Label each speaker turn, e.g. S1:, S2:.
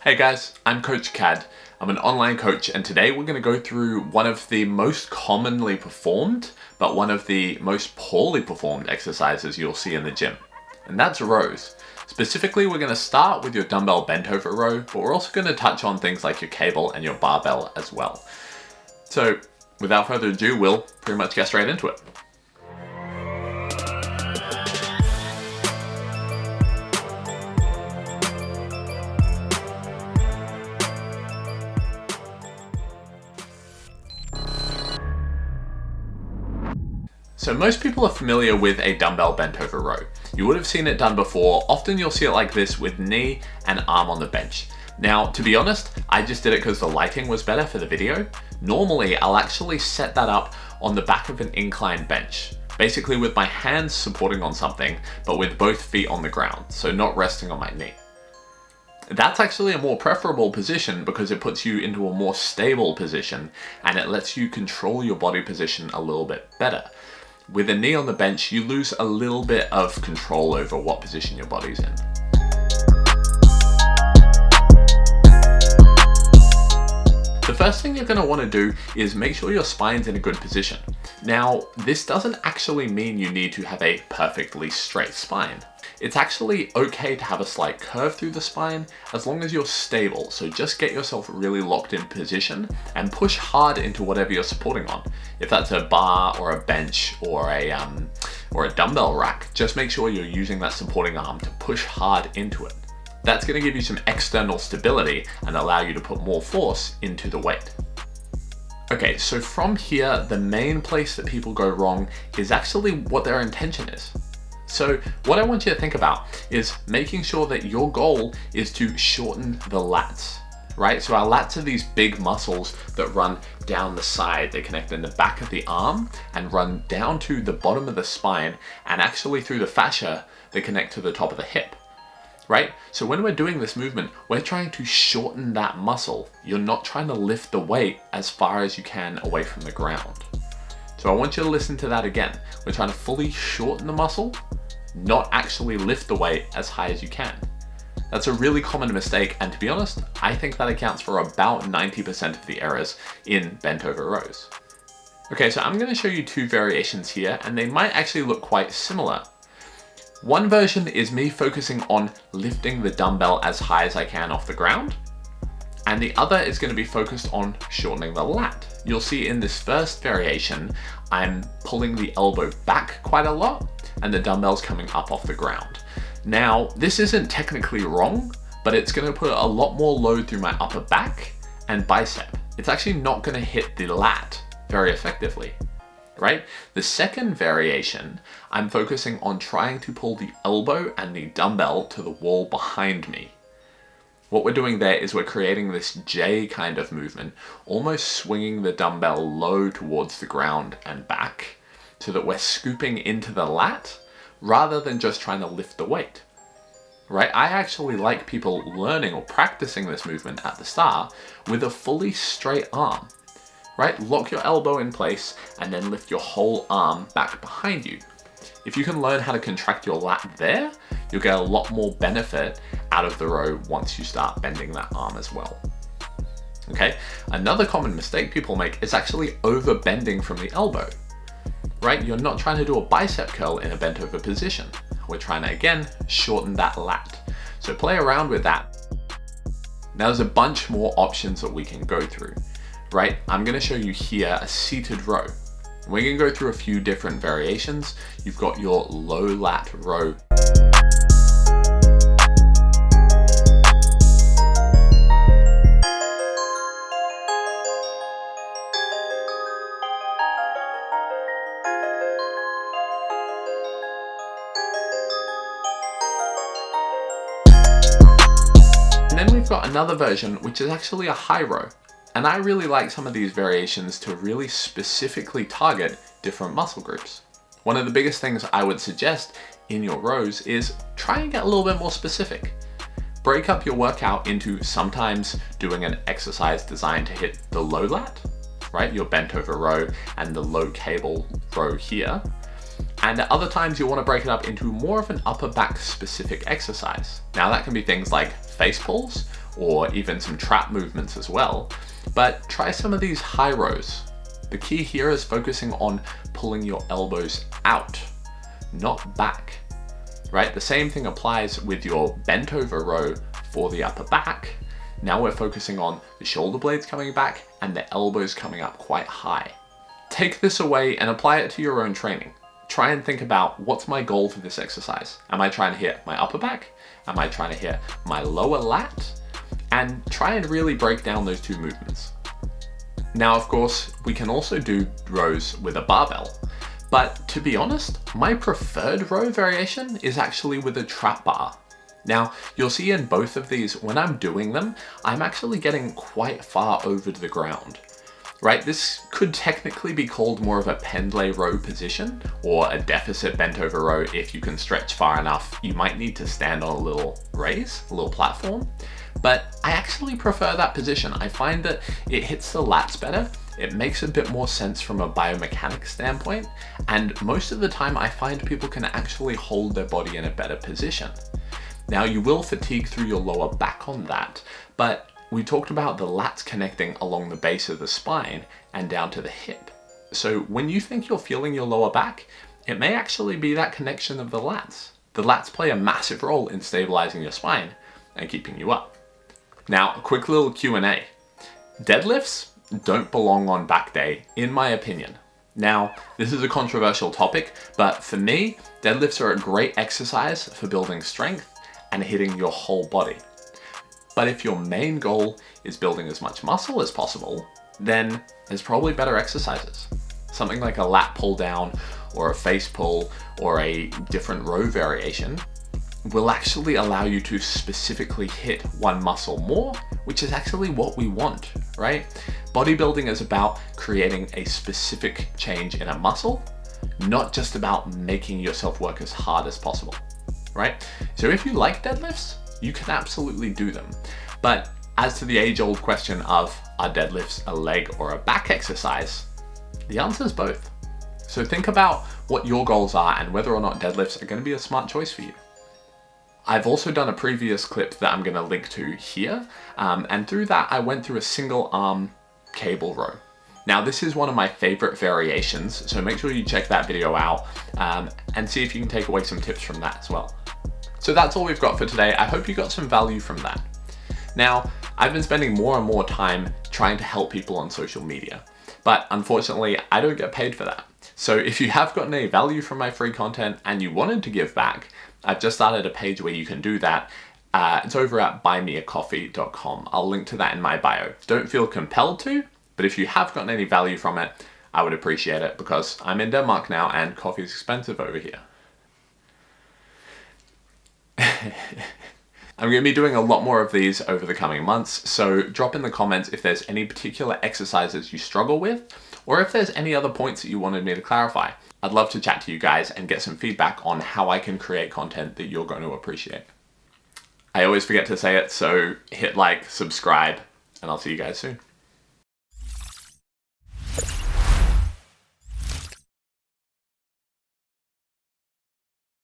S1: Hey guys, I'm Coach Cadd. I'm an online coach, and today we're going to go through one of the most commonly performed, but one of the most poorly performed exercises you'll see in the gym. And that's rows. Specifically, we're going to start with your dumbbell bent over row, but we're also going to touch on things like your cable and your barbell as well. So without further ado, we'll pretty much get straight into it. So most people are familiar with a dumbbell bent over row. You would have seen it done before. Often you'll see it like this with knee and arm on the bench. Now, to be honest, I just did it because the lighting was better for the video. Normally, I'll actually set that up on the back of an incline bench, basically with my hands supporting on something, but with both feet on the ground, so not resting on my knee. That's actually a more preferable position because it puts you into a more stable position and it lets you control your body position a little bit better. With a knee on the bench, you lose a little bit of control over what position your body's in. The first thing you're going to want to do is make sure your spine's in a good position. Now, this doesn't actually mean you need to have a perfectly straight spine. It's actually okay to have a slight curve through the spine as long as you're stable. So just get yourself really locked in position and push hard into whatever you're supporting on. If that's a bar or a bench or a dumbbell rack, just make sure you're using that supporting arm to push hard into it. That's going to give you some external stability and allow you to put more force into the weight. Okay, so from here, the main place that people go wrong is actually what their intention is. So what I want you to think about is making sure that your goal is to shorten the lats, right? So our lats are these big muscles that run down the side. They connect in the back of the arm and run down to the bottom of the spine, and actually through the fascia, they connect to the top of the hip, right? So when we're doing this movement, we're trying to shorten that muscle. You're not trying to lift the weight as far as you can away from the ground. So I want you to listen to that again. We're trying to fully shorten the muscle, not actually lift the weight as high as you can. That's a really common mistake, and to be honest, I think that accounts for about 90% of the errors in bent over rows. Okay, so I'm going to show you two variations here, and they might actually look quite similar. One version is me focusing on lifting the dumbbell as high as I can off the ground, and the other is going to be focused on shortening the lat. You'll see in this first variation, I'm pulling the elbow back quite a lot, and the dumbbell's coming up off the ground. Now, this isn't technically wrong, but it's going to put a lot more load through my upper back and bicep. It's actually not going to hit the lat very effectively, right? The second variation, I'm focusing on trying to pull the elbow and the dumbbell to the wall behind me. What we're doing there is we're creating this J kind of movement, almost swinging the dumbbell low towards the ground and back, so that we're scooping into the lat rather than just trying to lift the weight, right? I actually like people learning or practicing this movement at the start with a fully straight arm, right? Lock your elbow in place and then lift your whole arm back behind you. If you can learn how to contract your lat there, you'll get a lot more benefit out of the row once you start bending that arm as well. Okay, another common mistake people make is actually over bending from the elbow, right? You're not trying to do a bicep curl in a bent over position. We're trying to, again, shorten that lat. So play around with that. Now there's a bunch more options that we can go through, right? I'm going to show you here a seated row. We're going to go through a few different variations. You've got your low lat row. And then we've got another version, which is actually a high row. And I really like some of these variations to really specifically target different muscle groups. One of the biggest things I would suggest in your rows is try and get a little bit more specific. Break up your workout into sometimes doing an exercise designed to hit the low lat, right? Your bent over row and the low cable row here. And at other times you want to break it up into more of an upper back specific exercise. Now that can be things like face pulls or even some trap movements as well. But try some of these high rows. The key here is focusing on pulling your elbows out, not back, right? The same thing applies with your bent over row for the upper back. Now we're focusing on the shoulder blades coming back and the elbows coming up quite high. Take this away and apply it to your own training. Try and think about, what's my goal for this exercise? Am I trying to hit my upper back? Am I trying to hit my lower lat? And try and really break down those two movements. Now, of course, we can also do rows with a barbell, but to be honest, my preferred row variation is actually with a trap bar. Now, you'll see in both of these, when I'm doing them, I'm actually getting quite far over to the ground, right? This could technically be called more of a pendlay row position, or a deficit bent over row. If you can stretch far enough, you might need to stand on a little raise, a little platform. But I actually prefer that position. I find that it hits the lats better, it makes a bit more sense from a biomechanics standpoint, and most of the time I find people can actually hold their body in a better position. Now, you will fatigue through your lower back on that, but we talked about the lats connecting along the base of the spine and down to the hip. So when you think you're feeling your lower back, it may actually be that connection of the lats. The lats play a massive role in stabilizing your spine and keeping you up. Now, a quick little Q&A. Deadlifts don't belong on back day, in my opinion. Now, this is a controversial topic, but for me, deadlifts are a great exercise for building strength and hitting your whole body. But if your main goal is building as much muscle as possible, then there's probably better exercises. Something like a lat pull down or a face pull or a different row variation will actually allow you to specifically hit one muscle more, which is actually what we want, right? Bodybuilding is about creating a specific change in a muscle, not just about making yourself work as hard as possible, right? So if you like deadlifts, you can absolutely do them. But as to the age-old question of, are deadlifts a leg or a back exercise? The answer is both. So think about what your goals are and whether or not deadlifts are going to be a smart choice for you. I've also done a previous clip that I'm going to link to here, and through that I went through a single arm cable row. Now, this is one of my favorite variations, so make sure you check that video out and see if you can take away some tips from that as well. So that's all we've got for today. I hope you got some value from that. Now, I've been spending more and more time trying to help people on social media, but unfortunately I don't get paid for that. So if you have gotten any value from my free content and you wanted to give back, I've just started a page where you can do that. It's over at buymeacoffee.com. I'll link to that in my bio. Don't feel compelled to, but if you have gotten any value from it, I would appreciate it, because I'm in Denmark now and coffee is expensive over here. I'm going to be doing a lot more of these over the coming months, so drop in the comments if there's any particular exercises you struggle with, or if there's any other points that you wanted me to clarify. I'd love to chat to you guys and get some feedback on how I can create content that you're going to appreciate. I always forget to say it, so hit like, subscribe, and I'll see you guys soon.